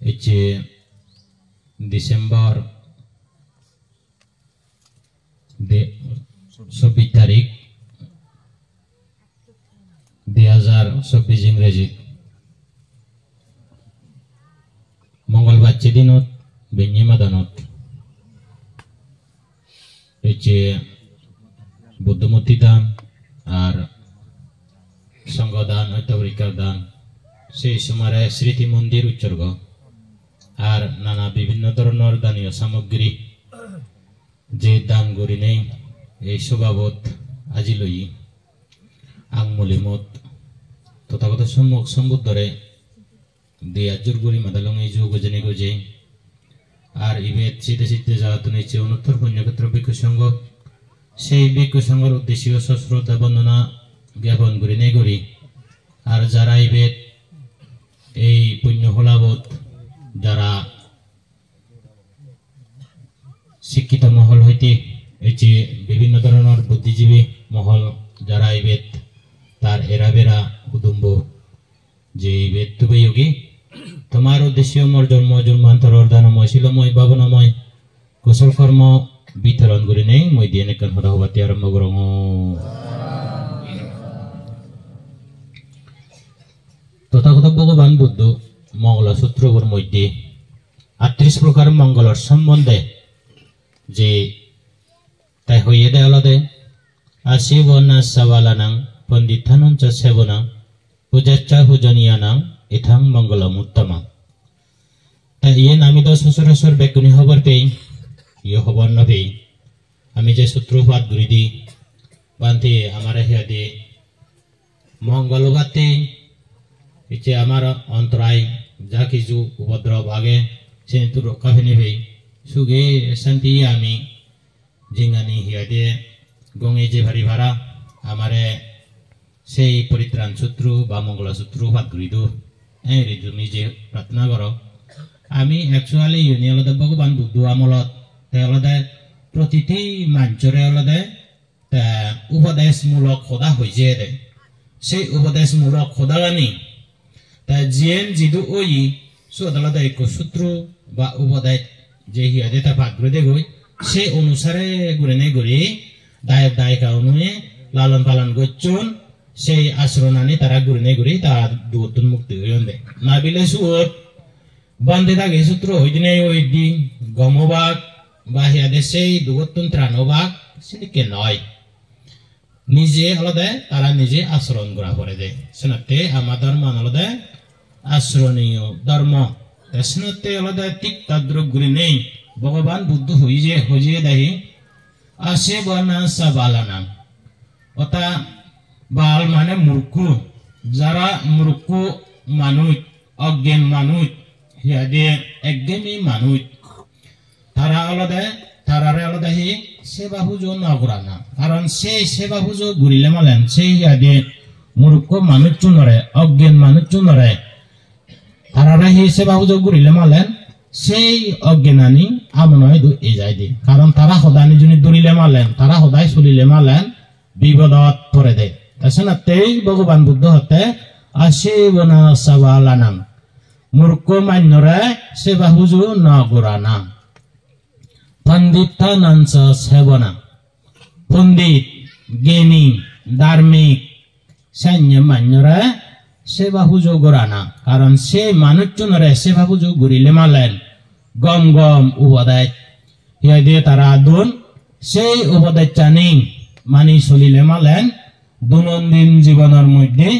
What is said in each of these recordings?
इचे December 24 तारिख 2024 इंग्रेजी मंगलबार दिनत बेनि मादानत इचे बुद्धमूर्ति दान और संगदान अतवरिका दान से समारे स्मृति मंदिर उत्सर्ग और नाना विभिन्न धरनर दानीय सामग्री जे दान गरिने এই সভাবত আজি লই আংমলিমত তথাগত সম্মুখ সম্বুদ্ধরে দি আজুর গরি মাদালং এই যোগ জেনে গজে আর ইবেত সিতে সিতে জাতুনে চে অনুত্তর পুণ্যক্ষেত্র ভিক্ষু সংঘ সেই ভিক্ষু সংঘর উদ্দেশ্যীয় সশ্রদ্ধা বন্দনা জ্ঞাপন করিনে করি আর যারা ইবেত এই পুণ্য হলাবত যারা শিক্ষিত মহল হইতে এটি বিভিন্ন ধরনের বুদ্ধিজীবী মহল যারা ইবেত তার এরাবেরা কুটুম্ব যে ইবেত তুবেয়োগী তোমার উদ্দেশ্য মোর জন্ম জন্মান্তর দানময় শিলময় ভাবনাময় কুশল কর্ম বিতরণ করে নেই মই দিয়ে নেকান হতা হবাতে আরম্ভ করং তথাগত ভগবান বুদ্ধ মঙ্গল সূত্রগুর মধ্যে 38 প্রকার মঙ্গলের সম্বন্ধে যে তাই হইয়ে দে আলাদে আসিবনা সাওয়ালানাং পণ্ডিতানঞ্চ সেবনাং পূজাচ্চা পূজনীয়ানাং ইথাং মঙ্গলম উত্তমা তাই ইয়ে নামি তো সচরাচর বেগুনি হবার পেই ইয়ে হবার নভেই আমি যে সূত্রপাত গুরি দি বান্তি আমার হিয়া দিয়ে মঙ্গলবাতে ইচ্ছে আমার অন্তরায় যা কিছু উপদ্রব আগে সে তো রক্ষা ফেনে সুগে শান্তি আমি জিঙ্গানি হিয়াদে গঙ্গে যে ভারি ভাড়া আমারে সেই পরিত্রাণ সূত্র বা মঙ্গল সূত্র ভাত করি দো তুমি যে প্রার্থনা করো আমি একচুয়ালি ইউনি আলাদা ভগবান বুদ্ধ আমলত আলাদা প্রতিটি মঞ্চরে আলাদা উপদেশমূলক সদা হয়েছে দে সেই উপদেশমূলক সদাগানি তা জিয়েন যিদু ওই সুদ আলাদা এক সূত্র বা উপদেশ যে হিয়াদে তা ভাত করে দে গই সে অনুসারে ঘুরে নেই ঘুরে দায়ক দায়িকা অনুয়ে লালন পালন করছুন সেই আশ্রণানি তারা ঘুরে নেই ঘুরে তারা দুতুন মুক্তি হইন দে না বিলে সুত বান্ধে থাকে সূত্র হইদিনে ওই দিন গমবাগ বা হিয়াদে সেই দুতুন ত্রাণবাগ সেদিকে নয় নিজে আলাদা তারা নিজে আশ্রণ করা করে দেয় সেনাতে আমার ধর্ম আলাদা আশ্রণীয় ধর্ম সেনাতে আলাদা ঠিক তাদ্রুপ ঘুরে নেই ভগবান বুদ্ধ হইয়ে দেহি আসে বনা সাবালানা অতা বাল মানে মূর্খ যারা মূর্খ মানুষ অজ্ঞান মানুষ হিয়াদে একদমই মানুষ তারা আলাদা তারারে আলাদা হি সেবা পুজো নকরা না কারণ সেই সেবা পুজো ঘুরিলে মালেন সেই হিয়াদে মূর্খ মানুষ চুনরে অজ্ঞান মানুষ চুনরে তারারে হি সেবা পুজো ঘুরিলে মালেন সেই অজ্ঞানী আমনয় এ যায় দি কারণ তারা সদায় নিজনি দৌড়িলে মালেন তারা সদায় চলিলে মালেন বিপদত পরে দেয় তাছাড়াতেই ভগবান বুদ্ধ হতে আসিবনা সাওয়ালানাং মূর্খ মান্যরে সেবা পুজো নকরা না পণ্ডিতানঞ্চ সেবনা পণ্ডিত জ্ঞানী ধার্মিক সৈন্য মান্যরে সেবা পুজো করা না কারণ সে মানুষজনরে সেবা পুজো ঘুরিলে মালেন গম গম উপদেশ হিয়া দিয়ে তারা আদুন সেই উপদেশ চানি মানি চলিলে মালেন দৈনন্দিন জীবনের মধ্যে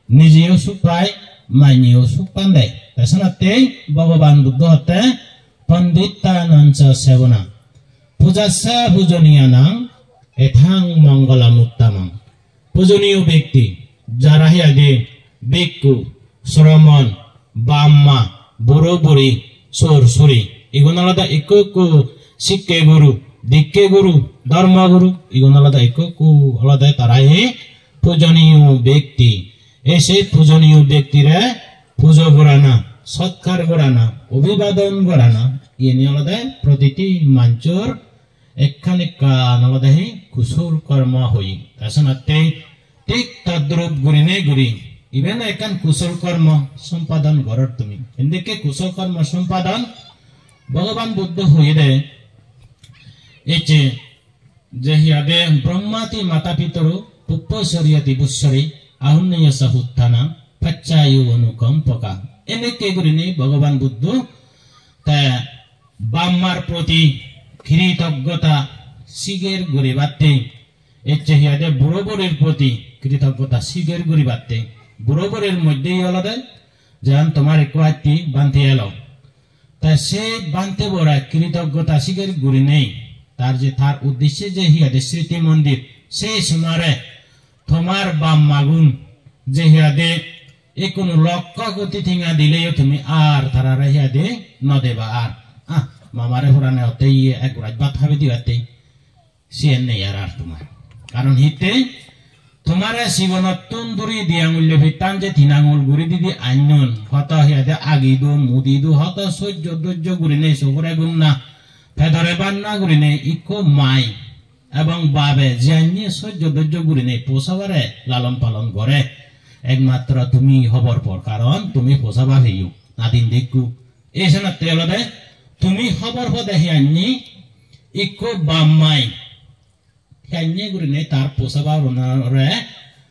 নিজেও সুখ পায় মাইনেও সুখ পান দেয় তাছাড়াতেই ভগবান বুদ্ধ হতে পণ্ডিতানঞ্চ সেবনা পূজাচ্চা পূজনীয়ানাং এথাং মঙ্গলম উত্তমং পূজনীয় ব্যক্তি যারা হিয়া দিয়ে ভিক্ষু শ্রমণ বাম্মা বুড়ো বুড়ি চোর চুরি এগুলো আলাদা একো শিক্ষে গুরু দীক্ষে গুরু ধর্ম গুরু এগুলো আলাদা একো আলাদা তারাই পূজনীয় ব্যক্তি এসে পূজনীয় ব্যক্তিরা পুজো করা না সৎকার করা না অভিবাদন করা না ইয়ে আলাদা প্রতিটি মঞ্চর একখানিকা আলাদা কুশল কর্ম হই তাছাড়া ঠিক তদ্রুপ ঘুরি নে ঘুরি ইভেন একান কুশল কর্ম সম্পাদন করর তুমি এদিকে কুশল কর্ম সম্পাদন ভগবান বুদ্ধ হয়ে দে এই যে হিয়াদে ব্রহ্মাতি মাতা পিতর পুপ্প শরীয়তি বুশ্বরী আহুন্নয় সাহুত্থানা পচ্চায়ু অনুকম্পকা এনেকে গুরিনি ভগবান বুদ্ধ তা বাম্মার প্রতি কৃতজ্ঞতা শিগের গুরি বাত্তে এচ্ছে হিয়াদে বুড়োবরের প্রতি কৃতজ্ঞতা শিগের গুরি বাত্তে বুড়োবরের মধ্যেই আলাদা যেন তোমার একটি বানতে এলো তা সে বানতে বড় কৃতজ্ঞতা শিগের গুরি নেই তার উদ্দেশ্যে যে হিয়াদে স্মৃতি মন্দির সেই সময় তোমার বাম মাগুন যে হিয়াদে এ কোনো লক্ষ্য গতি ঠিঙা দিলেও তুমি আর তারা হিয়াদে নদেবা আর মামারে ফুরানে হতে এক রাত ভাত খাবে দিবাতে সে নেই আর তোমার কারণ হিতে তোমার জীবনত তুন্দুরি দিয়াঙুল্য ভিত্তান যে তিনাঙুল গুড়ি দিদি আইনন হত হিয়াদে আগিদু মুদিদু হত সহ্য ধৈর্য গুড়ি নেই সবরে গুণ না ফেদরে বান্না গুড়ি নেই ইকো মাই এবং বাবে জানিয়ে সহ্য ধৈর্য গুড়ি নেই পোষাবারে লালন পালন করে একমাত্র তুমি হবর পর কারণ তুমি পোষাবা হইও নাদিন দেখু এসে না তেলদে তুমি হবর পর দেখি আনি ইকো বাম্মাই হেনে গুড়ি নেই তার পোষাবা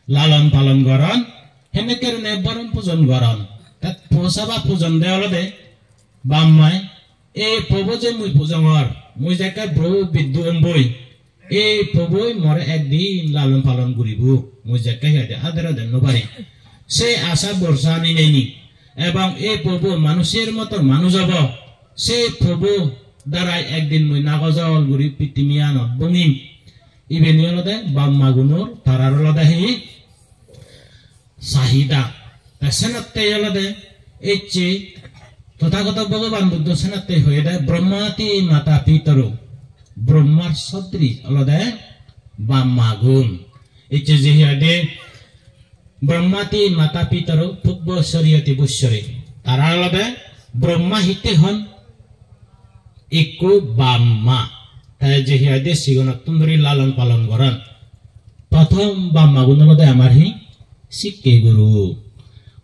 লালন পালন করন হেনেকে নে বরণ পূজন করন পোষাবা পূজন দেওয়ালদে বাম্মাই এই প্রভু যে মুই পূজঙর মুই যে ব্রহ্ম বিদ্যু বই এই প্রভুই মরে একদিন লালন পালন করিব মুই যে আদর ধন্যবাদ সে আশা বর্ষা নেই এবং এই প্রভু মানুষের মতো মানুষ হব সেই প্রভু দ্বারাই একদিন মুই নাগজল গুড়ি পৃথিবীয়ান বঙিম ইভেনি হলদে বাম্মা গুণর তারার হলদে হি চাহিদা সেনাতে হলদে এই তথাগত ভগবান বুদ্ধ সেনাতে হয়ে দেয় ব্রহ্মাতি মাতা পিতর ব্রহ্মার সদৃশ আলাদা বাম্মা গুণ এই যে হিয়াদে ব্রহ্মাতি মাতা পিতর পূর্ব শরীয়তি বুশ্বরী তারা আলাদা ব্রহ্মা হিতে হন একু বাম্মা তাই যে হিয়াদে শ্রীগণাত্মরি লালন পালন করেন প্রথম বাম্মা গুণ আলাদা আমার হি শিক্ষে গুরু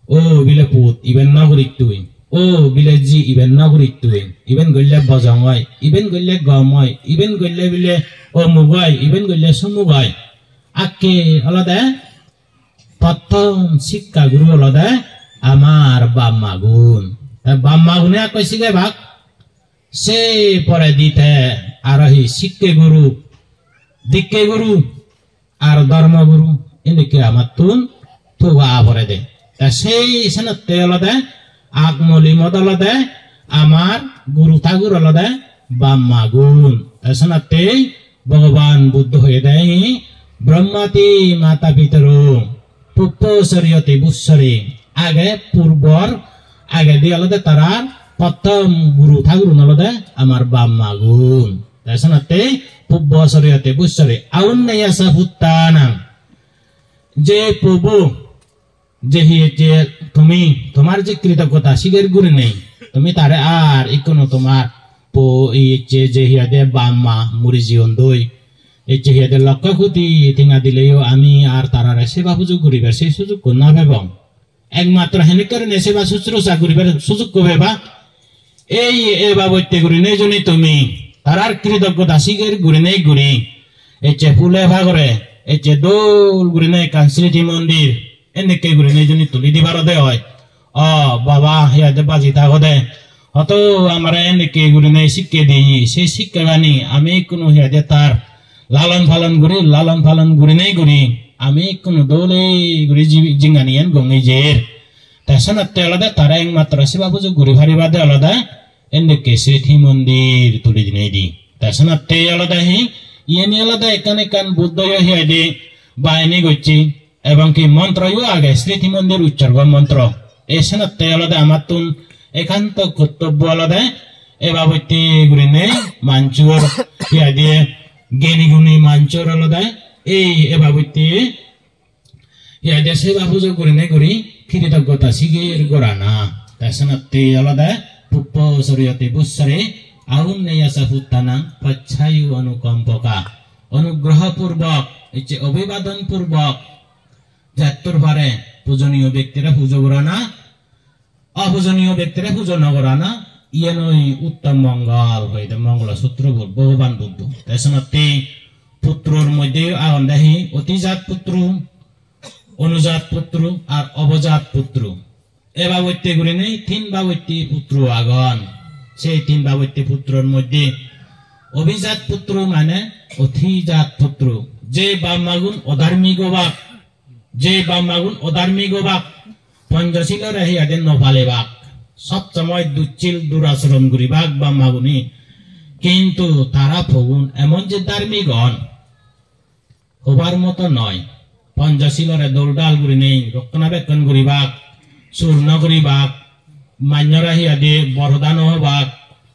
ও বিলে পুত ইবেন নাগরিক তুই ও বিলেজি ইবেন নাগরিক তুই ইবেন গল্লে বজং হয় ইবেন গল্লে গম হয় ইবেন গল্লে বিলে ও মুগাই ইবেন গল্লে সমুগাই আকে আলাদা প্রথম শিক্ষা গুরু আলাদা আমার বাম্মা গুণ বাম্মা গুণে কই শিখে ভাগ সে পরে দিতে আর হি শিক্ষে গুরু দিকে গুরু আর ধর্মগুরু এনেকে আমার তুন থুয়া পরে দে সেই সেনাতে আলাদা আগমলি মদলদে আমার গুরু ঠাকুর আলাদা বাম্মা গুণ সেনাতে ভগবান বুদ্ধ হয়ে দেয় ব্রহ্মাতি মাতা পিতর পুপ্প শরীয়তি বুশ্বরী আগে পূর্বর আগে দিয়ে আলাদা তারা প্রথম গুরু ঠাকুর আলাদা আমার বাম্মা গুণ সেনাতে পুপ্প শরীয়তি বুশ্বরী আউন্নয় সাহুত্থানা যে প্রভু যে তুমি তোমার যে কৃতজ্ঞতা শিগের গুরি নেই তুমি তারে আর ইকোনো তোমার যে হিয়াদে বাম্মা মুড়ি জীবন দই এই যে হিয়াদে লক্ষ্য ক্ষতি টিঙা দিলেও আমি আর তারারে সেবা সুযোগ করিবার সেই সুযোগ না ভেবং একমাত্র হেনিকার সেবা শুশ্রূষা করিবার সুযোগ কবেবা এই এ বাবত্যে গুরি নেই জনি তুমি তারার কৃতজ্ঞতা শিগের গুরি নেই গুরি এই যে ফুলে ভাগরে এই যে দোল গুরি নেই কাঞ্চলিটি মন্দির এনেকে গুরি নেই জনি তুলি দিবার দে হয় ও বাবা হিয়াদে বাজি থাকো দে হত আমার এনেকে গুরি নেই শিক্ষে দিই সেই শিক্ষা বানি আমি কোনো হিয়াদে তার লালন ফালন গুরি নেই গুরি আমি কোনো দৌলে গুরি জিঙ্গানিয়ান গঙ্গি জের তাছাড়া আলাদা তারা একমাত্র সেবা পুজো গুরি ভারি বাদে আলাদা এনেকে স্মৃতি মন্দির তুলি দিনে দি তাছাড়া আলাদা হি ইয়ে আলাদা এখানে কান বুদ্ধ হিয়াদে বাহিনী গচ্ছি এবং কি মন্ত্র আগে স্মৃতি মন্দির উচ্চার্গ মন্ত্র এই সেনাতে আলাদা আমার তুন একান্ত কর্তব্য আলাদা এ বাবতি গুরি নেই মাঞ্চুর ইয়া দিয়ে জ্ঞানী গুণী মাঞ্চুর আলাদা এই এ বাবতি ইয়া দিয়ে সেবা পুজো গুরি নেই গুরি কৃতজ্ঞতা শিগির গোরা না তার সেনাতে আলাদা পুপ্প শরীয়তি বুশ্বরী আউন্নয় সাহুত্থানা পচ্ছায়ু অনুকম্পকা অনুগ্রহ পূর্বক অভিবাদন পূর্বক যাত্তর ভারে পূজনীয় ব্যক্তিরা পুজো করা না, অপূজনীয় ব্যক্তিরা পুজো না করা না, ইয়ে নয় উত্তম মঙ্গল হইতে মঙ্গল সূত্র ভগবান বুদ্ধ। তাইসনতে পুত্রর মধ্যে আগুন দেখি অতিজাত পুত্র, অনুজাত পুত্র আর অবজাত পুত্র। এ বাবত্যে করে নেই 3 বাবত্যে পুত্র আগুন। সেই 3 বাবত্যে পুত্রর মধ্যে অভিজাত পুত্র মানে অতিজাত পুত্র, যে বামাগুন অধার্মিক বাক, যে বামাগুন অধার্মিক বাক, পঞ্চশীল রেহিয়াদের নফালে বাক, সবসময় দুচ্ছিল দুরাশ্রম করি বাক বামাগুনি। কিন্তু তারা ফগুন এমন যে ধার্মিক হন হবার মতো নয়। পঞ্চশীলরে দৌড়াল করি নেই, রক্ষণাবেক্ষণ করি বাক, চূর্ণ করি বাক, মান্য রাহিয়াদে বরদান হবাক,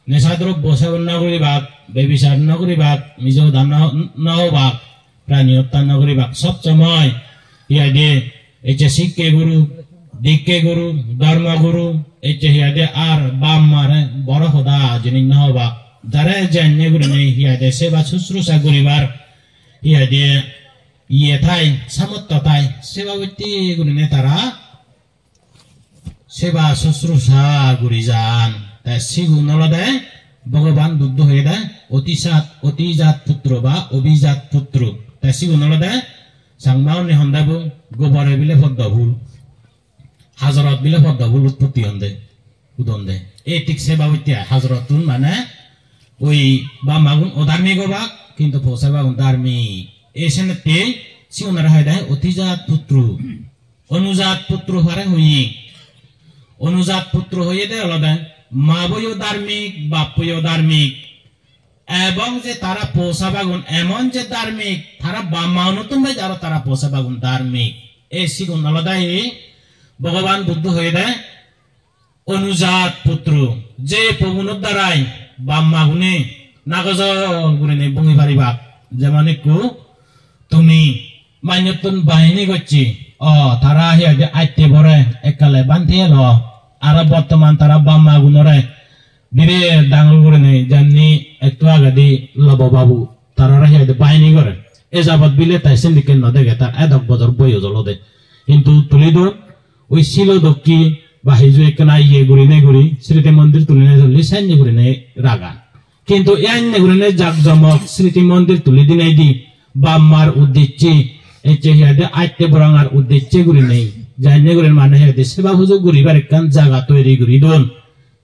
নেশাদ্রব্য সেবন ন করি বাক, বেবিচার ন করি বাক, নিজ দান ন হবাক, প্রাণী হত্যা ন করি বাক। সবসময় ইয়াদে এচে শিক্ষে গুরু, দীক্ষে গুরু, ধর্ম গুরু এচে হিয়াদে আর বাম মারে বড় হদা যিনি ন হবাক। যারা জানিয়ে গুরু নেই হিয়াদে সেবা শুশ্রূষা করিবার ইয়াদে ইয়ে থাই সামর্থ্য থাই, সেবা ব্যক্তি গুরু নেই তারা সেবা শুশ্রূষা করি যান। তাই সিগুণ দেয় ভগবান বুদ্ধ হয়ে দেয় অতিজাত পুত্র বা অভিজাত পুত্র। তাই সিগুণ দেয় সাংবাও নিহন্দাব গোবরে বিলে পদ্মভুল, হাজরত বিলে পদ্মভুল উৎপত্তি হন্দে উদন্দে। এই ঠিক সেবা ব্যক্তি হাজরতুন মানে ওই বা মাগুন অধার্মিক বাক, কিন্তু সেবাগুন ধার্মিক। এই সেনেতে সিগুণারা হয়ে দেয় অতিজাত পুত্র, অনুজাত পুত্র হারে হই। অনুজাত পুত্র হয়ে দেয় আলাদা মা বইও ধার্মিক, বাপ বইও ধার্মিক, এবং যে তারা পোষাবাগুন এমন যে ধার্মিক, তারা বাম্মা নতুন ভাই যারা তারা পোষাবাগুন ধার্মিক। এই সিগুণ আলাদাই ভগবান বুদ্ধ হয়ে দেয় অনুজাত পুত্র, যে প্রভুনের দ্বারাই বাম্মা গুনে নাগজল গুনে নেই বঙ্গি পারিবা। যেমন একটু তুমি মান্যতন বাহিনী করছি, তারা হিয়াকে আইতে ভরে একালে বান্ধিয়ে ল, আর বর্তমান তারা বাম্মা গুণরে বিরে ডাঙর করে নেই যেমনি একটু আগে দি লব বাবু তারা হিয়াকে বাহিনী করে এ যাবত বিলে তাই সিন্ডিকেট ন দেখে তার এদক বছর বইও জল দে। কিন্তু তুলি দূর ওই শিল দক্ষি বা হিজু একনা ইয়ে ঘুরি নে ঘুরি স্মৃতি মন্দির তুলি নে ধরলি সাইনে ঘুরি নে রাগান। কিন্তু এনে ঘুরি নে জাক জমক স্মৃতি মন্দির তুলি দিনাই দি বাম্মার উদ্দেশ্যে এচে হিয়াদে আইতে বরাঙার উদ্দেশ্যে ঘুরি নেই জানে ঘুরি মানে হিয়াদে সেবা হুজুগ ঘুরিবার একখান জায়গা তৈরি ঘুরি দোন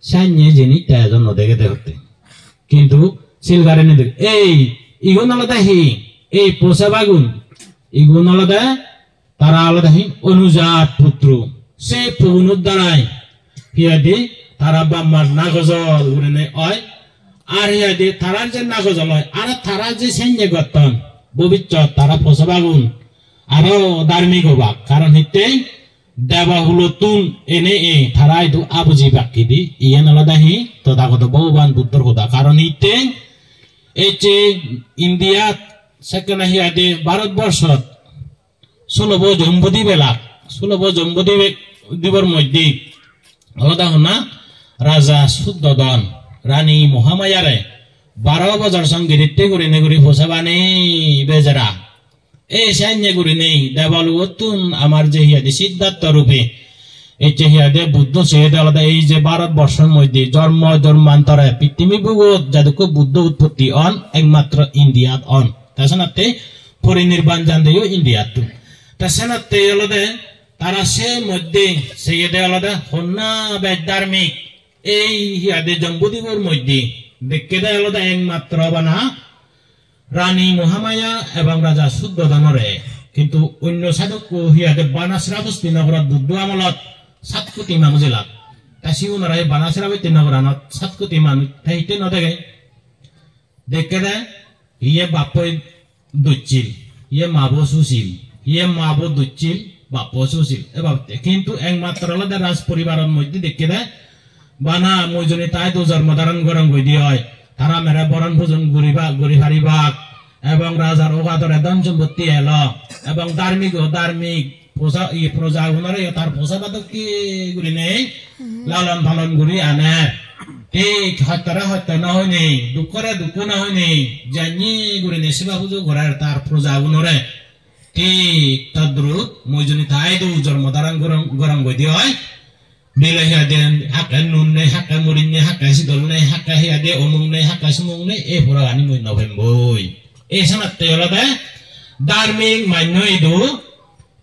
সাইনে যিনি তেজন দেখে দেখতে। কিন্তু সিলগারে নে দেখ এই ইগুন আলাদা হি এই পোষা বাগুন ইগুন আলাদা তারা আলাদা হি অনুজাত পুত্র, সে পৌনুর দ্বারাই হিয়াদে তারা বাম্মার নাগজল ঘুরি নেই হয়। আর হিয়াদে তারার যে নাগজল হয় আর তারা যে সাইনে গতন ভবিষ্যৎ তারা পোষা বাগুন আরো ধার্মিক হবাক। কারণ হিতে দেবা হলো তুন এনে তারাই তো আবুজি বাক্যি দি ইয়ে নালাদাহি তথাগত ভগবান বুদ্ধর কথা। কারণ হিতে এই যে ইন্ডিয়া সেখানে হিয়াদে ভারতবর্ষত 16 জম্বুদি বেলা 16 জম্বুদি দিবর মধ্যে আলাদা হনা রাজা শুদ্ধদন রানী মহামায়ারে 12 বছর সঙ্গে রিতে করে নেগুরি ফোসাবানি বেজারা এই সাইনে গুরি নেই দেবালু অতুন আমার যে হিয়াদে সিদ্ধার্থ রূপে এই যে হিয়াদে বুদ্ধ সেহেদে আলাদা এই যে ভারতবর্ষের মধ্যে জন্ম জন্মান্তরে পৃথিবী ভূগোল যাদুক বুদ্ধ উৎপত্তি অন একমাত্র ইন্ডিয়াত অন। তাছাড়াতে পরিনির্বাণ জান দেও ইন্ডিয়াত তাছাড়াতে আলাদা তারা সে মধ্যে সেহেদে আলাদা হন্না ধার্মিক এই হিয়াদে জম্বুদ্বীপের মধ্যে দেখতে দেয় আলাদা একমাত্র বানা রানী মহামায়া এবং রাজা শুদ্ধধনরে। কিন্তু অন্য সাধক হিয়াদে বানাসরাবস্তি নগরত বুদ্ধ আমলত 7 কোটি মানুষ জেলাত তাসি উনারাই বানাসরাবস্তি নগরানত 7 কোটি মানুষ তাইতে নদেগে দেখে দেয় ইয়ে বাপই দুচ্ছিল ইয়ে মাবো সুশীল ইয়ে মাবো দুচ্ছিল বাপ সুশীল এবার। কিন্তু একমাত্র আলাদা রাজ পরিবারের মধ্যে দেখে দেয় বানা মইজনে তাই তো জন্মধারণ গরম গই দিয়ে হয় তারা মেরা বরণ ভোজন গরি হারিবাক এবং রাজার ওগাদরে ধন সম্পত্তি এল এবং ধার্মিক প্রজা গুণরে তার পোষাবাদক কি গুলি নেই লালন পালন গুলি আনে ঠিক হত্যারা হত্যা না হয়নি দুঃখরে দুঃখ না হয়নি জানি গুলি নেই সেবা পুজো করার তার প্রজা গুণরে ঠিক তদ্রুপ মই জনি তাই দু জন্মদারাং গরম গই হয় বিলে হিয়া দেন হাকা নুন নেই হাকা মুরিন নেই হাকা সিদল নেই হাকা হিয়া দে অমুং নেই হাকা সুমুং নেই এ পুরা গানি মই নভেম বই এই সানাতে হলদে ধার্মিক মান্য ইদু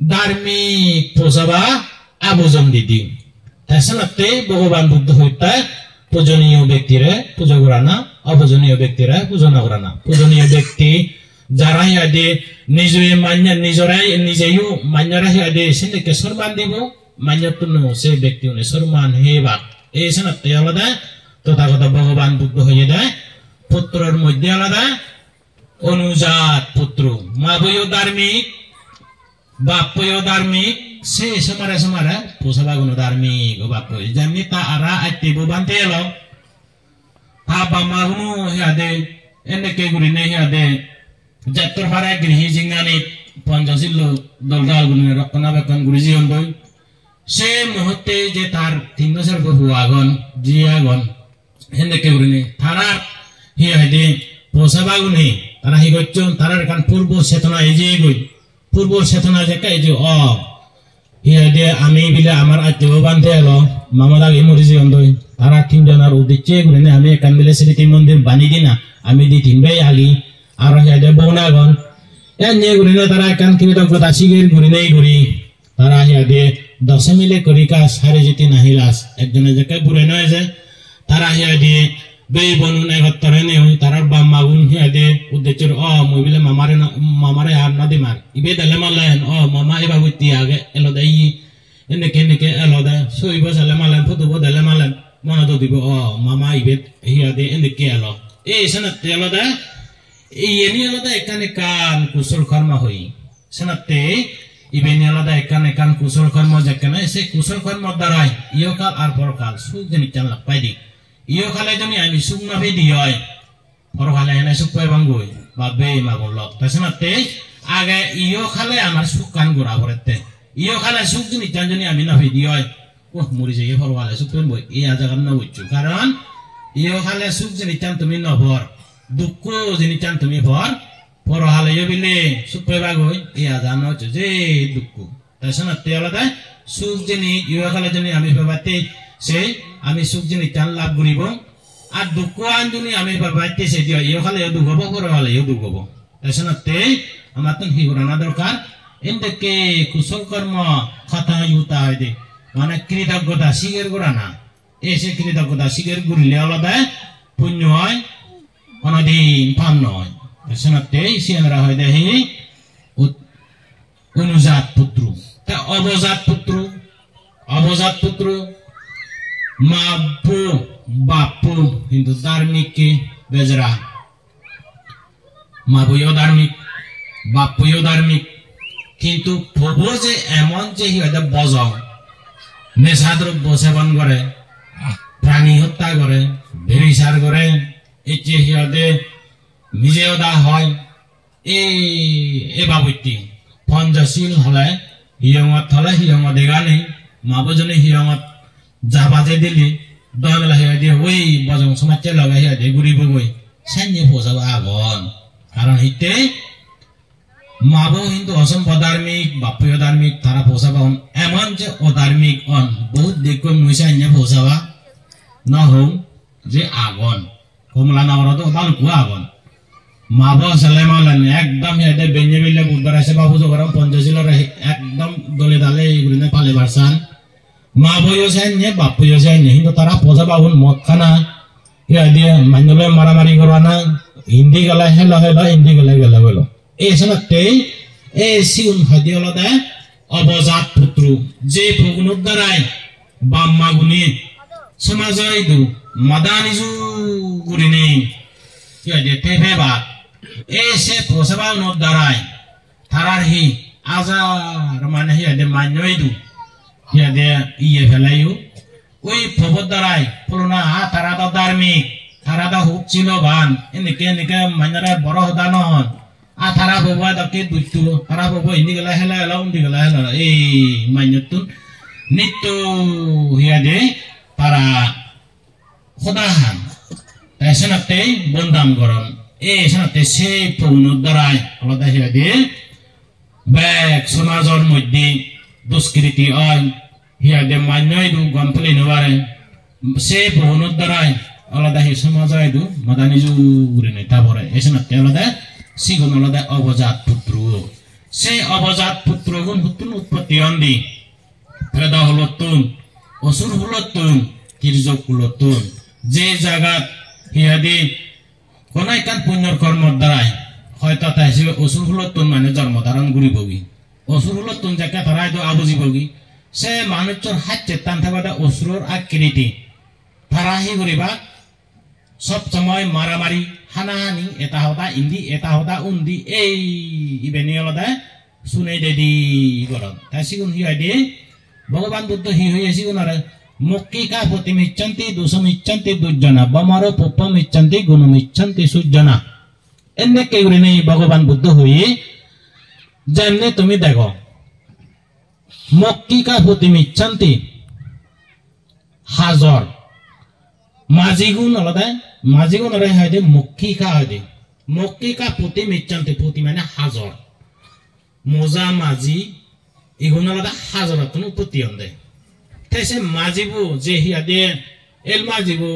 ধার্মিক পোষাবা আবুজন দিদি তাই সানাতে ভগবান বুদ্ধ হইতা পূজনীয় ব্যক্তিরে পূজা করা না অপূজনীয় ব্যক্তিরা পূজা না করা না পূজনীয় ব্যক্তি যারা হিয়াদে নিজে মান্য নিজরাই নিজেও মান্যরা হিয়াদে সেদিকে সম্মান দিব মান্যতুন সে ব্যক্তি সম্মান হেবা এই সানাতে আলাদা তথাগত ভগবান বুদ্ধ হয়ে দেয় পুত্রের মধ্যে আলাদা অনুজাত পুত্র মা বইও ধার্মিক বাপ বইও ধার্মিক সে সমারে সমারে পোষাবাগুন ধার্মিক ও বাপ যেমনি তা আরা আইতে বানতে এলো তা বামাগুনো হিয়াদে এনেকে গুরিনে হিয়াদে যাত্র হারায় গৃহী জিঙ্গানি পঞ্চাশিল দলদাল গুনে রক্ষণাবেক্ষণ গুরি জীবন বই সে মুহূর্তে যে তার 3 বছর বহু আগন জি আগন এনেকে গুরিনে তারার হিয়াদে পোষাবাগুনে তারা হি গচ্ছন তারার কান পূর্ব চেতনা এজিয়ে গই পূর্ব চেতনা যেকা এই যে হিয়াদে আমি বিলে আমার আত্মীয় বান্ধে এলো মামাদাগ ইমরিজি অন্ধই তারা 3 জনের উদ্দেশ্যে গুরিনে আমি একান বিলে স্মৃতি মন্দির বানি দিনা আমি দি 3 ভাই আগি আর হিয়াদে বনাগন এনে গুরিনে তারা একান কৃতজ্ঞতা শিগির গুরিনে গুরি তারা হিয়াদে 10 মিলে করি কাজ সারে যেতে নাহিলাস একজনে যেকা বুড়ে নয় যে তারা হিয়াদে বেই বনুন একত্তরে নে হই তারার বাম মাগুন হিয়াদে উদ্দেশ্যের মই বিলে মামারে আর না দিমার ইবে দলে মালেন মামা এবা হইতি আগে এলো দেই এনেকে এলো দে সইব সালে মালেন ফুতুব দলে মালেন মনে তো দিব মামা ইবে হিয়াদে এনেকে এলো এই সনাতে এলো দে এই এনি এলো দে এখানে কান কুশল কর্ম হই সনাতে ইবে নি এলো দে এখানে কান কুশল কর্ম যেখানে সে কুশল কর্ম দ্বারাই ইয়কাল আর পরকাল সুখ জনি চান লাগ পাই দি ইয় খালে জনি আমি সুখ না ভেদি হয় পরকালে এনে সুখ পাই বাঙ্গই বা বে মাগুন লক তাছনাতে আগে ইয় খালে আমার সুখ কান গোরা পড়তে ইয় খালে সুখ জনি চান জনি আমি না ভেদি হয় ও মরি যাই পরকালে সুখ পেন বই এই আজাগান না হইছো কারণ ইয় খালে সুখ জনি চান তুমি নভর দুঃখ জনি চান তুমি ভর পরকালে ইয় বিলে সুখ পাই বাগই এই আজান হচ্ছে যে দুঃখ তাছনাতে আলাদা সুখ জনি ইয় খালে জনি আমি পাবাতে সেই আমি সুখ জিনিস টান লাভ করিব আর দুঃখ আনজনী আমি পাইতে সে দিও ইয় খালে দুঃখ হব পরকালে দুঃখ হব তাছনাতে আমার তো হি করা না দরকার এনকে কুশল কর্ম কথা ইউতা হয় দে মানে কৃতজ্ঞতা শিগের করা না এসে কৃতজ্ঞতা শিগের গুরিলে আলাদা পুণ্য হয় অনদিন পাম নয় তাছনাতে সিয়ানরা হয় দে হি অনুজাত পুত্র তা অবজাত পুত্র মা বাপু কিন্তু ধার্মিক কে বেজরা মা বইও ধার্মিক বাপুও ধার্মিক কিন্তু প্রভু যে এমন যে হিয়াদে বজং নেশাদ্রব্য সেবন করে প্রাণী হত্যা করে বেবিচার করে এই যে হিয়াদে নিজেও দা হয় এই বাবুটি পঞ্চশীল হলে হিয়ঙত হলে হিয়ঙ দেখা নেই মা বজনে হিয়ঙত যাবাজে দিলি দমেলা হিয়া দিয়ে ওই বজং সমাজে লগাই হিয়া দিয়ে ঘুরিব গই সাইনে পোষাব আগন কারণ হিতে মাবো কিন্তু অসম্ভ ধার্মিক বাপ্য ধার্মিক তারা পোষাবা এমন যে অধার্মিক অন বহুত দেখো মুই সাইনে পোষাবা না হোম যে আগন কমলা নামর তো বালকু আগন মাবো সালেমালেন একদম হিয়াতে বেঞ্জে বিলে বুধবার আসে বাবু জগরম পঞ্চশীলর একদম দলে দালে এগুলিনে পালে বারসান মা বইও সাইনে বাপুও সাইনে কিন্তু তারা পোষা বাবুন মদ খানা ইয়া দিয়ে মাইনলে মারামারি করা না হিন্দি গেলে হেলো হিন্দি গেলে গেলো এই সনাতে এই সিউন হাদি হলদে অবজাত পুত্র যে ভগুনুর দ্বারাই বাম্মা গুনি সমাজের দু মাদানিজু গুরিনি ইয়া দিয়ে তেফেবা এই সে পোষা বাবুনুর দ্বারাই তারার হি আজার মানে হিয়া দে মান্যই দু হিয়া দে ইয়ে ফেলাইও ওই প্রভুর দ্বারাই পুরোনা তারা তো ধার্মিক তারা তো হুক ছিল বান এনেকে মান্যরা বড় হদা নহন আর তারা বাবা তাকে দুইটো তারা বাবা ইন্দি গেলা হেলা উন্দি গেলা হেলা এই মান্যতুন নিত্য হিয়া দে তারা সদাহান তাই সেনাতে বন্দাম গরম এই সেনাতে সেই প্রভুর দ্বারাই আলাদা হিয়া দে বেগ সমাজৰ মধ্যে দুষ্কৃতি হয় হিয়াদে মান্যই দু গম পেলে নবারে সে বহুনত দ্বারাই আলাদা হি সমাজ আইদু মাদানি জুরে নেতা পরে এসনাতে আলাদা সিগুন আলাদা অবজাত পুত্র সে অবজাত পুত্র গুণ হুতুন উৎপত্তি অন্দি ফেদা হলতুন অসুর হলতুন কিরজক হলতুন যে জায়গাত হিয়াদি কোন একান পুণ্যর কর্মর দ্বারাই হয়তো তাই হিসেবে অসুর হলতুন মানে জন্ম ধারণ করিবগি অসুর হলতুন যাকে তারা হয়তো আবুজিবগি সে মানুষের হাত চেতান থাকা অসুরের আকৃতি তারা হি করিবা সব সময় মারামারি হানাহানি এটা হতা ইন্দি এটা হতা উন্দি এই ইবেনি আলাদা শুনে দেদি গরম তাই সিগুন হি হয় দিয়ে ভগবান বুদ্ধ হি হয়ে সিগুন আর মুক্তিকা প্রতিমিচ্ছন্তি দোষমিচ্ছন্তি দুর্জনা বমর পুপমিচ্ছন্তি গুণমিচ্ছন্তি সূর্যনা এনে কে করে নেই ভগবান বুদ্ধ হয়ে যেমনি তুমি দেখো মুক্তিকা প্রতিমিচ্ছন্তি হাজর মাজিগুণ আলাদা মাজিগুণ আলাদা হয় দে মুক্তিকা হয় দে মুক্তিকা প্রতিমিচ্ছন্তি প্রতি মানে হাজর মোজা মাজি এগুণ আলাদা হাজরাতন উৎপত্তি দে সে মাজিবু যে হিয়া দে এল মাজিবু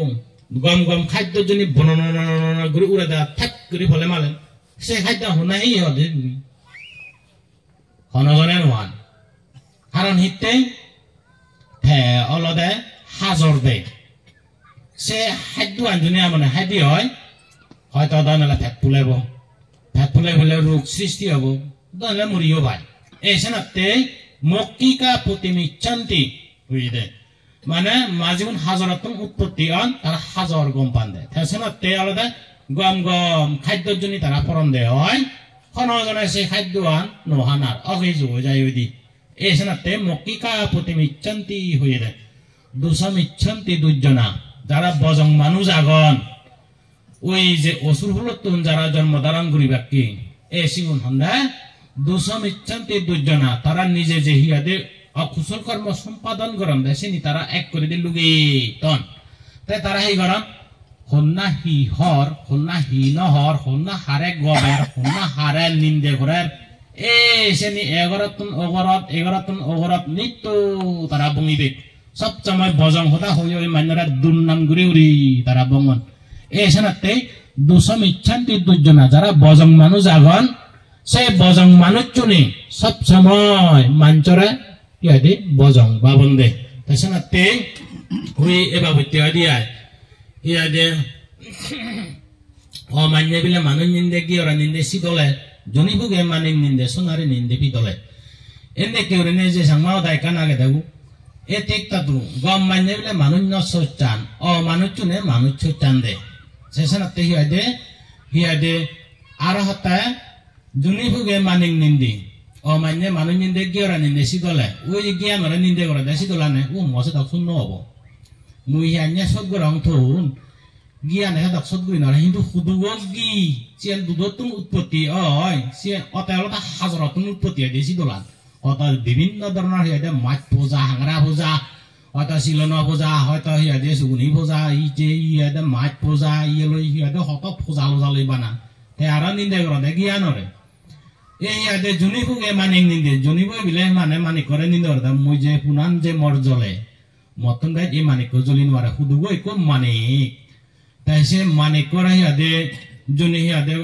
গম গম খাদ্য জনি বননা করে উড়ে দেওয়া থাক করে ফলে মালেন সে খাদ্য শুনাই হদে হনজনে নোয়ান কারণ হিতে অলদে হাজর দে সে খাদ্য আঞ্জনী মানে খাদ্য হয় হয়তো দলে ফেট ফুলাই ফেলে রোগ সৃষ্টি হব দলে মরিও ভাই এই সেনাতে মক্কিকা প্রতিমিচ্ছন্তি হয়ে দেয় মানে মাঝিগুন হাজরাতন উৎপত্তি হন তারা হাজর গম পান দেয় সেনাতে আলাদা গম গম খাদ্যর জন্য তারা ফরন দেয় হয় হনজনে সেই খাদ্য আন নোহানার অভিযোগ হয়ে যায় ওই দি এই সেনাতে মক্কিকা প্রতিমিচ্ছন্তি হয়ে দেয় দোষমিচ্ছন্তি দুর্জনা যারা বজং মানুষ আগন ওই যে অসুর হলতুন যারা জন্ম ধারণ করিবা কি এ সিগুন হন্দা দোষমিচ্ছন্তি দুর্জনা তারা নিজে যে হিয়াদে অকুশল কর্ম সম্পাদন করেন দেশেনি তারা এক করে দিল তন তাই তারা হি করেন হন্না হি হর হন্না হি নহর হন্না হারে গবের হন্না হারে নিন্দে ঘরের এ সেনি এগারতন অগরত নিত্য তারা বঙিবে সব সময় বজং হতা হয়ে ওই মান্যরা দুর্নাম ঘুরে উড়ি তারা বঙ্গন এ সেনাতে দোষমিচ্ছন্তি দুর্জনা যারা বজং মানুষ আগন সে বজং মানুষ চুনি সব সময় মাঞ্চরা ইয়াদি বজং বাবন দে তাই সেনাতে হুই এবার হইতে দিয়ায় ইয়াদে অমান্য বিলে মানুষ নিন্দে কি ওরা নিন্দে শীতলে জনিভুগে মানে নিন্দে সোনারে নিন্দে পিতলে এনে কেউ রে যে সাংমাও দায় কানাগে দেবু এ টেকটা তু গম মান্য বিলে মানুষ নচান মানুষ চুনে মানুষ চান দে সেনাতে হিয়াদে আর হতায় জনিভুগে মানে নিন্দি অমান্য মানুষ নিন্দে কি ওরা নিন্দে শীতলে ওই জ্ঞান ওরা নিন্দে করে দেয় শীতলানে ও মশে তক শূন্য হব মুই হিয়ান্য সদগরং থুন জ্ঞান হেদক সদগুই নয় কিন্তু সুদুগ গি চেন দুধতুন উৎপত্তি হয় সে অতালতা হাজরতুন উৎপত্তি হয় দেশি দোলান অত বিভিন্ন ধরনের হিয়াদে মাছ পূজা হাংরা পূজা হয়তো শিলন পূজা হয়তো হিয়াদে সুগুনি পূজা ই যে হিয়াদে মাছ পূজা ইয়ে লই হিয়াদে হত পূজা লোজা লই বানান তে আর নিন্দে করে জ্ঞানরে এই হিয়াদে জুনিভুগে মানে নিন্দে জুনিবই বিলে মানে করে নিন্দে করে মই যে পুনান যে মর জ্বলে মতন গাই এই মানিক জ্বলি নোৱাৰে সুদুগ একো মানিক তাই সে মানিক করে হিয়াদে জুনি হিয়াদে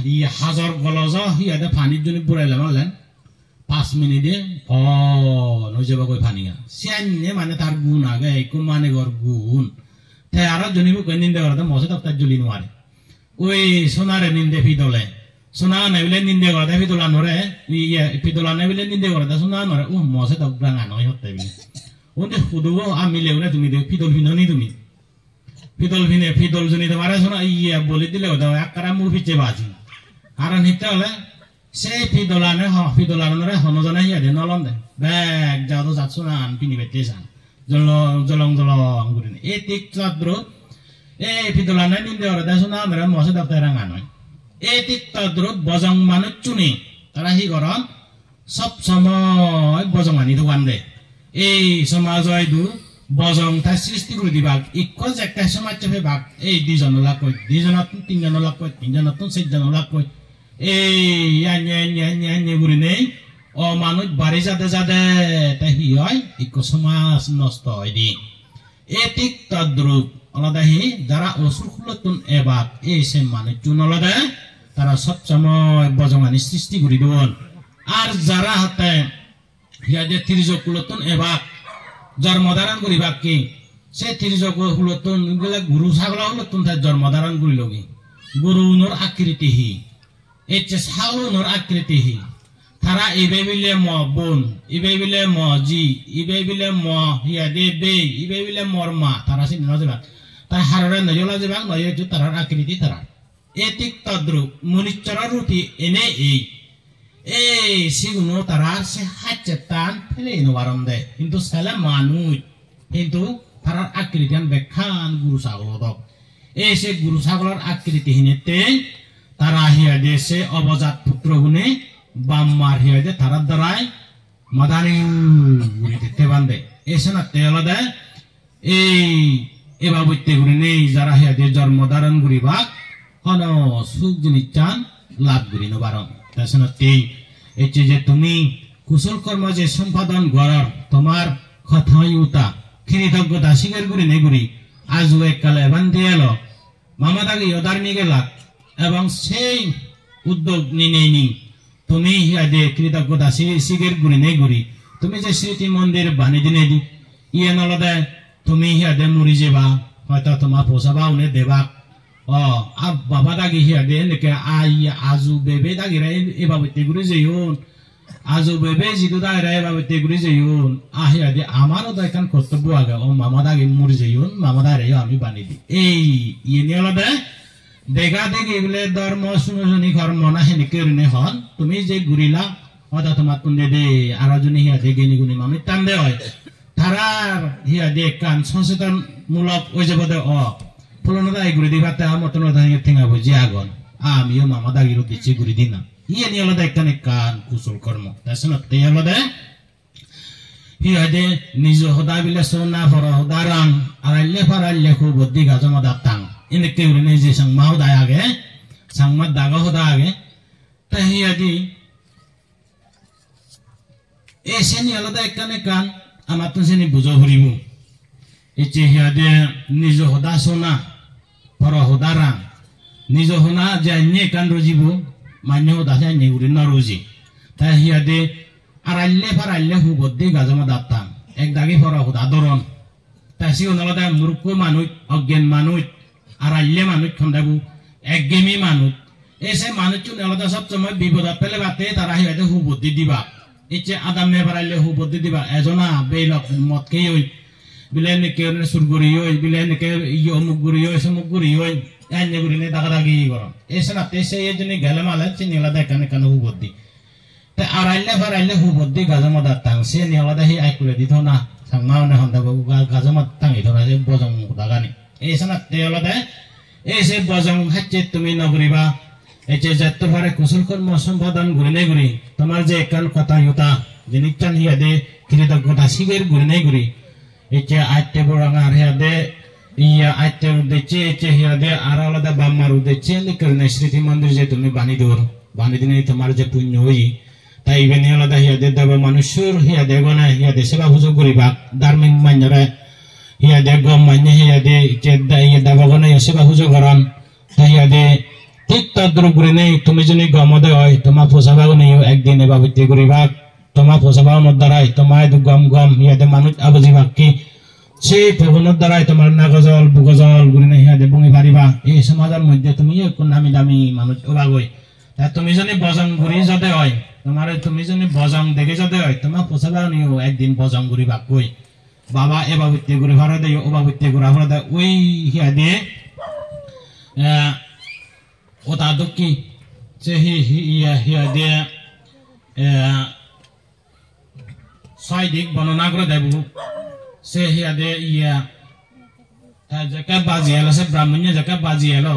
ই হাজর গলজ হিয়াদে পানির জন্য বুড়াইলে মারলেন 5 মিনিটে নজে বাগৈ ফানিয়া সিয়ানে মানে তার গুণ আগে একো মানে গর গুণ তাই আর জনিবুগ নিন্দে করে মশে তক জ্বলি নোৱাৰে ওই সোনারে নিন্দে ফিদলে সোনা নেবিলে নিন্দে করে ফিদলা নরে ফিদলা নেবিলে নিন্দে করে সোনা নরে ও মশে তক রাঙা নয় হতে ওদের সুদুগ আমি লেউনে তুমি ফিদল ভিননি তুমি ফিদল জনি তোমার শোনা ইয়া বলে দিলে একবারে মুখ পিছে বাজি কারণ হিতে হলে সেই ফিদলানে হনজনে হিয়াদে নলন দে ব্যাগ যাও যাচ্ছ না পিনি বেতে যান জলং ঘুরে এই ঠিক চাদ্র এই ফিদলানে নিন্দে করে দেখো না আমরা মশে দপ্তর রাঙা নয় এই ঠিক চাদ্র বজং মানুষ চুনি তারা হি গরম সব সময় বজং মানি দোকান দে এই সমাজ হয়তো বজং তার সৃষ্টি করে দিবা ইকজ একটা সমাজ চেপে ভাগ এই 2 জন লাগ কই 2 জন 3 জন লাগ কই 3 জন 4 জন লাগ কই এই আন্য ঘুরে নেই ও মানুষ বাড়ি যাতে যাতে তা হি হয় ইকো সমাজ নষ্ট হয় দি এতিক তদ্রুপ আলাদা হি যারা অসুর খুলতুন এবার এই সে মানুষ চুন আলাদা তারা সবসময় বজমানি সৃষ্টি করি দেন আর যারা হাতে হিয়াদের তিরিজক কুলতুন এবার জন্মধারণ করিবা কি সে তিরিজক হুলতুন গুরু ছাগল হুলতুন তার জন্মধারণ করি লগি গুরু নোর আকৃতি হি এই যে ছাগল নোর আকৃতি হি তারা ইবে বিলে ম বোন ইবে বিলে ম জি ইবে বিলে ম হিয়াদে বে ইবে বিলে মর মা তারা সে নজবা তার হাররে নজলা যাবা নয় তার আকৃতি তারা এতিক তদ্রুপ মনিচর রুটি এনে এই সিগুনো তারা সে হাতে টান ফেলে নবারম দেয় কিন্তু সালা মানুষ কিন্তু তার আকৃতি বেখান গুরু ছাগল দক এই সে গুরু ছাগলের আকৃতি হিনেতে তারা হিয়াদে সে অবজাত পুত্র গুণে বাম্মার হিয়াদে তারা দ্বারাই মাদানি গুড়িতে বান্ধে এসে না তেল দেয় এই বাবুতে গুড়ি নেই যারা হিয়াদে জন্ম ধারণ গুড়ি বা হন সুখ জিনিস চান লাভ গুড়ি নবারম তাছাড়া তেই এই যে তুমি কুশল কর্ম যে সম্পাদন করার তোমার কথা ইউতা কৃতজ্ঞতা স্বীকার করি নেই গুড়ি আজ এককালে বান্ধে এলো মামাদাকে ইদার নিয়ে গেলা এবং সেই উদ্যোগ নিয়ে তুমি হিয়াদে কৃতজ্ঞতা স্বীকার করি নেই গুড়ি তুমি যে স্মৃতি মন্দির বানি দিনে দি ইয়ে নলদে তুমি হিয়াদে মরি যাবা হয়তো তোমার পোষাবা উনি দেবা বাবা দাগি হিয়াদে এনেকে আজু বেবে দাগিরা এবাবতে গুড়ি যেইন আজু বেবে যিটো দাগিরা এবাবতে গুড়ি যেইন আহিয়াদে আমারও তো এখান কর্তব্য আগে ও মামা দাগি মরি যেইন মামা দাগিরা আমি বানি দি এই ইয়ে নিয়ে অলদে দেখা দেখি বলে ধর্ম শুনি কর্ম না হেনিকে হন তুমি যে ঘুরিলা হয়তো তোমার তুন্দে দে আর জনী হিয়াদে গেনি গুনি মানুষ টান দে হয় তারার হিয়াদে কান সচেতন মূলক ওই যাব দে পুরনো দায় ঘুরে দিবা তা মতন ঠেঙা বুঝি আগন আমিও মামা দাগিরও দিচ্ছি ঘুরি দিন না ইয়ে নিয়ে আলাদা একটা কান কুশল কর্ম তাছাড়া তে আলাদা হিয়াদে নিজ হদা বিলে সোনা ফর হদা রাং আড়াইলে ফারাইলে খুব বদ্দি গাজমা দাতাং এনেকে উড়ে যে সাংমাও দায় আগে সাংমার দাগা হদা আগে তা হিয়াদি এসে নিয়ে আলাদা একটা কান আমার তো সেনি বুঝো হরিব এচে হিয়াদে নিজ হদা সোনা পর হদা রাং নিজ হোনা যে নিয়ে কান রজিব মান্য হদা সে নিয়ে উড়ে না রজি তাই হিয়াদে আড়াইলে ফারাইলে খুব বদ্দি গাজমা দাতাং এক দাগে পর হদা ধরন তাই সে আলাদা মূর্খ মানুষ অজ্ঞান মানুষ আড়াইলে মানুষ খন্দাবু একগেমি মানুষ এসে মানুষ আলাদা সবসময় বিপদ পেলে বাতে তারা হিয়াদে হু বুদ্ধি দিবা ইচ্ছে আদাম মে বাড়াইলে হু বুদ্ধি দিবা এজনা বেলক মতকে ওই বিলে নিকে সুরগুড়ি ওই বিলে নিকে ইয়ে অমুক গুড়ি ওই সমুক গুড়ি ওই এনে গুড়ি নে দাগা দাগি গরম এসে না তেসে এই জন্য গেলে মালে চিনি আলাদা এখানে কেন হু বুদ্ধি তাই আড়াইলে বাড়াইলে হু বুদ্ধি গাজমা দাতাং সে নিয়ে আলাদা হি আই করে দিত না সাংমাও না হন্দাবু গাজমা তাঙি ধরা যে বজং দাগানি এসে না তে আলাদা এসে বজং হাচ্ছে তুমি নগরিবা এচে যত পারে কুশল কর্ম সম্পাদন ঘুরে নেই ঘুরি তোমার যে কান কথা ইউতা যে নিচান হিয়াদে কৃতজ্ঞতা স্বীকার ঘুরে নেই ঘুরি এচে আইতে বড়াঙার হিয়াদে ইয়া আইতে উদ্দেশ্যে এচে হিয়াদে আর আলাদা বাম্মার উদ্দেশ্যে নিকরণে স্মৃতি মন্দির যে তুমি বানি দৌড় বানি দিনে তোমার যে পুণ্য হই তাই ইবেনি আলাদা হিয়াদে দেব মানুষের হিয়াদে গনা হিয়াদে সেবা সুযোগ করিবা ধার্মিক মান্যরা হিয়াদে গম মান্য হিয়াদে ইয়ে দাবাগনে সেবা সুযোগ করান তাই হিয়াদে ঠিক তদ্রুপ করে নেই তুমি যদি গমদে হয় তোমার পোষাবাও নেই একদিন এবাবৃত্তি করিবা তোমার পোষাবাও দ্বারাই তোমার গম গম হিয়াদে মানুষ আবজি বাক্কি সেই ফগুনের দ্বারাই তোমার নাগজল বুগজল গুড়ি নেই হিয়াদে বঙি পারিবা এই সমাজের মধ্যে তুমি নামি দামি মানুষ ওলাগই তা তুমি যদি বজং ঘুরি যাতে হয় তোমার তুমি যদি বজং দেখে যাতে হয় তোমার পোষাবাও নেই একদিন বজং ঘুরি বাক্যই বাবা এবাবৃত্তি ঘুরি ভাড়া দেয় ওবাবৃত্তি ঘুরা ভাড়া দেয় ওই হিয়াদে ওটা দুঃখী সে হিয়াদে ছয় দিক বর্ণনা করে দেব সে হিয়াদে ইয়া যাকে বাজি এলো সে ব্রাহ্মণ্য যাকে বাজি এলো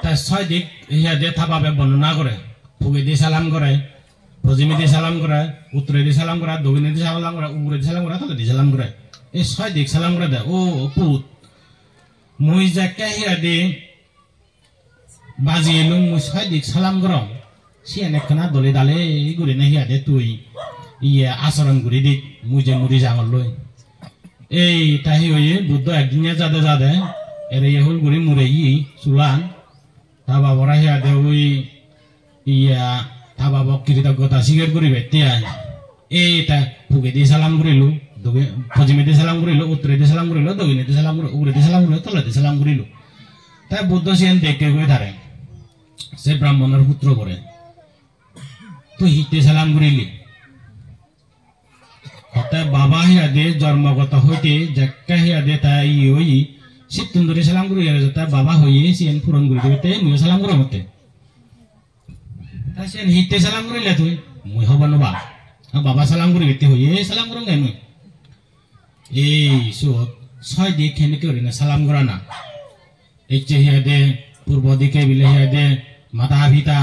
তার ছয় দিক হিয়াদে থাপাবে বর্ণনা করে ফুগে দিয়ে সালাম করে পশ্চিমে দিয়ে সালাম করে উত্তরে দিয়ে সালাম করে দক্ষিণে দিয়ে সালাম করে উপরে দিয়ে সালাম করে তলে দিয়ে সালাম করে এই ছয় দিক সালাম করে দেয় ও পুত মই যাকে হিয়াদে বাজি এলো মই ছয় দিক সালাম করম si ane kena dole dale guri na hi ade tui iya asaran guri dik muje muri jangal loi tahi oye buddha ekdinya jade ere yehul guri mure yi sulan taba bora hi ade ui iya taba bokiri ta gota siger guri betia ta puge di salam guri lu doge pojime di salam guri lu utre di salam guri lu dogine di salam guri ugre di salam guri tole di salam guri lu ta buddha sien deke goi dhare se brahmanar putro করে তো হিতে সালাম করিলি হতে বাবা হিয়াদে জন্মগত হইতে যাক্কা হিয়াদে তাই ওই সিতুন্দরি সালাম করি তা বাবা হইয়ে সিন পূরণ করি দিতে মুই সালাম করা মতে তা সিন হিতে সালাম করিলে তুই মুই হবনো বাবা সালাম করি দিতে হইয়ে সালাম করং গাই মুই সো ছয় দিক খেনে করি না সালাম করা না এচে হিয়াদে পূর্ব দিকে বিলে হিয়াদে মাতা পিতা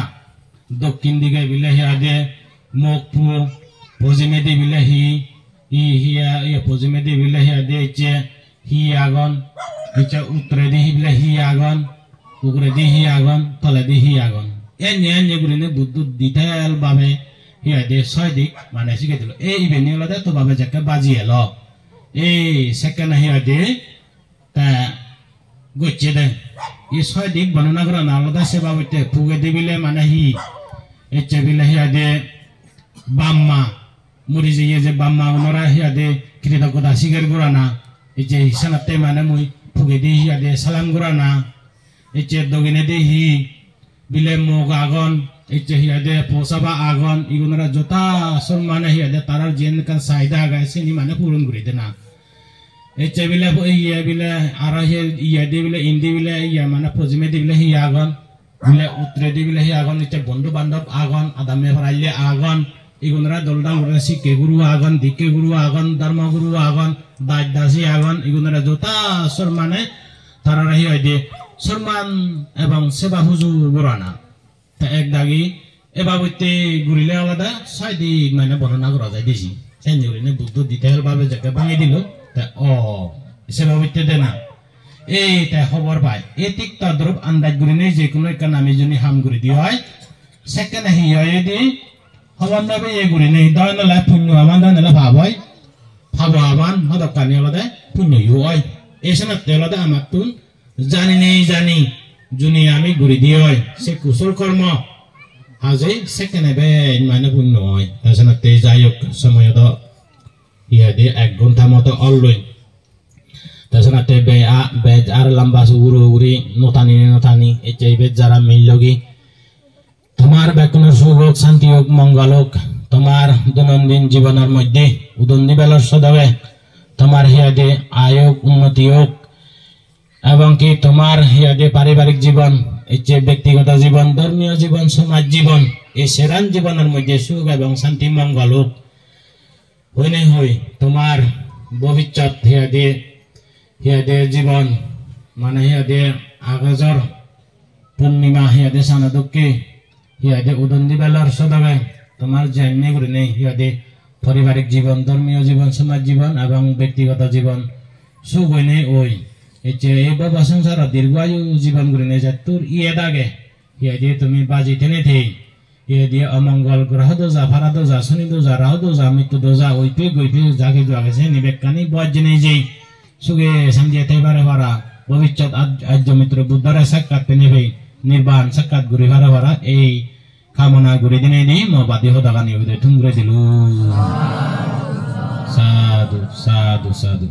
দক্ষিণ দিকে বিলে হিয়াদে মুখপু পজিমেদি বিলে হিয়া পজিমেদি বিলে হিয়াদে ইচ্ছে হি আগন ইচ্ছে উত্তরেদি বিলে হি আগন উগ্রেদি হি আগন তলেদি হি আগন এনে গুলিনে বুদ্ধ ডিটেল ভাবে হিয়াদে ছয় দিক মানে শিখে দিল ইভেনি হলদে তো ভাবে যাকে বাজি এলো সেকেন্ড হিয়াদে তা গচ্ছে দে ছয় দিক বর্ণনা করা না আলাদা সেবা হইতে পুগে দিবিলে মানে হি এচে বিলে হিয়াদে বাম্মা মুড়ি যে বাম্মা ওনারা হিয়াদে কৃতজ্ঞতা স্বীকার করা না এচে হিসানাতে মানে মুই পুগে দি হিয়াদে সালাম করা না এচে দগিনে দি হি বিলে মুখ আগন এচে হিয়াদে পোসাবা আগন ইগুনরা যথা সম্মানে হিয়াদে তারার যেন কান চাহিদা গায় সিনি মানে পূরণ করে দে না এচে বিলে ইয়ে বিলে আর ইয়ে দি বিলে ইন্দি বিলে ইয়া মানে পজিমে দি বিলে হি আগন বিলে উত্তরে দি বিলে হি আগন এচে বন্ধু বান্ধব আগন আদামে ভরাইলে আগন ইগুনরা দলদাল উড়ে শিখে গুরু আগন দিকে গুরু আগন ধর্ম গুরু আগন দাস দাসী আগন ইগুনরা যথা সম্মানে তারা হি হয় সম্মান এবং সেবা হুজু গোরানা তা এক দাগি এবার বইতে ঘুরিলে আলাদা ছয় দিক মানে বর্ণনা করা যায় বেশি সেঞ্জুরিনে বুদ্ধ ডিটেল ভাবে যাকে ভাঙি দিল সেবা বইতে দে না তাই খবর পায় ঠিক তদ্রুপ আন্দাজ ঘুরিনে যে কোনো একটা নামে যদি হাম ঘুরি দিয়ে হয় সেখানে হি হয় দি খবর নামে ঘুরিনে দয় নালে পুণ্য আবান দয় নালে ভাব হয় ভাব আবান হদকানি আলাদা পুণ্য হয় এসে না তেলাদা আমার তুন জানি জুনি আমি ঘুরি দিয়ে হয় সে কুশল কর্ম হাজে সেখানে বে মানে পুণ্য হয় তাছাড়া তে যাই হোক সময় ইয়াদে 1 ঘন্টা মতো অলই তাছাড়া তে বে আর লম্বা উড়ি নতানি এই বে যারা মিললগি তোমার বেকন সুখ হোক শান্তি হোক মঙ্গল হোক তোমার দৈনন্দিন জীবনের মধ্যে উদন্দি বেলার সদাবে তোমার হিয়াদে আয় হোক উন্নতি হোক এবং কি তোমার হিয়াদে পারিবারিক জীবন এই যে ব্যক্তিগত জীবন ধর্মীয় জীবন সমাজ জীবন এই সেরান জীবনের মধ্যে সুখ এবং শান্তি মঙ্গল হোক হইনে হই তোমার ভবিষ্যৎ হিয়াদে জীবন মানে হিয়াদে আগজর পূর্ণিমা হিয়াদে সানাদুক্কি হিয়াদে উদন্দি বেলার সদাবে তোমার জান্নে করে নেই হিয়াদে পারিবারিক জীবন ধর্মীয় জীবন সমাজ জীবন এবং ব্যক্তিগত জীবন সুখ হইনে ওই এই বাবা সংসার দীর্ঘায়ু জীবন করে নিয়ে যায় তোর দাগে ইয়ে দিয়ে তুমি বাজি টেনে থেই ইয়ে দিয়ে অমঙ্গল গ্রহ দোজা ফারা দোজা শনি দোজা রাহু দোজা মৃত্যু দোজা ওইপে গইপে যাকে যাগেছে নিবেকানি বজ নেই যেই সুগে সামজিয়ে থাইবারে ভাড়া ভবিষ্যৎ আর্য মিত্র বুদ্ধরে সাক্ষাৎ পেনে ভাই নির্বাণ সাক্ষাৎ ঘুরে ভাড়া ভাড়া এই কামনা ঘুরে দিনে দি মবাদি হদাগানি ঠুংরে দিল সাধু সাধু সাধু